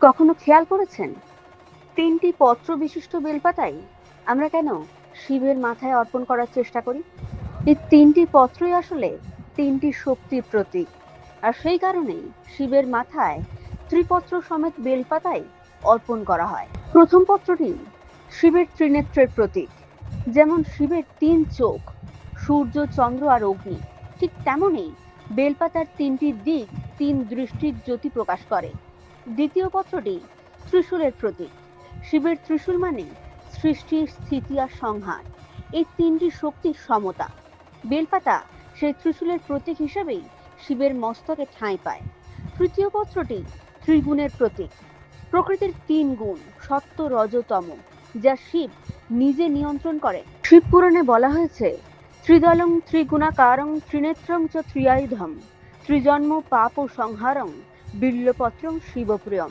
কখনো খেয়াল করেছেন তিনটি পত্র বিশিষ্ট বেলপাতাই আমরা কেন শিবের মাথায় অর্পণ করার চেষ্টা করি? এই তিনটি পত্রই আসলে তিনটি শক্তির প্রতীক। আর সেই কারণেই শিবের মাথায় ত্রিপত্র সমেত বেলপাতাই অর্পণ করা হয়। প্রথম পত্রটি শিবের ত্রিনেত্রের প্রতীক। যেমন শিবের তিন চোখ, সূর্য, চন্দ্র আর অগ্নি, ঠিক তেমনই বেলপাতার তিনটি দিক তিন দৃষ্টির জ্যোতি প্রকাশ করে। দ্বিতীয় পত্রটি ত্রিশূলের প্রতীক। শিবের ত্রিশূল মানে সৃষ্টি, স্থিতি আর সংহার, এই তিনটি শক্তির সমতা। বেলপাতা সেই ত্রিশূলের প্রতীক হিসেবেই শিবের মস্তকে ঠাঁই পায়। তৃতীয় পত্রটি ত্রিগুণের প্রতীক। প্রকৃতির তিন গুণ সত্য, রজ, তম, যা শিব নিজে নিয়ন্ত্রণ করেন। শিব পুরাণে বলা হয়েছে, ত্রিদলং ত্রিগুণাকারং ত্রিনেত্রং চ ত্রিয়ায়ুধম ত্রিজন্ম পাপ সংহারং বিল্লপত্রং শিবপ্রিয়ম।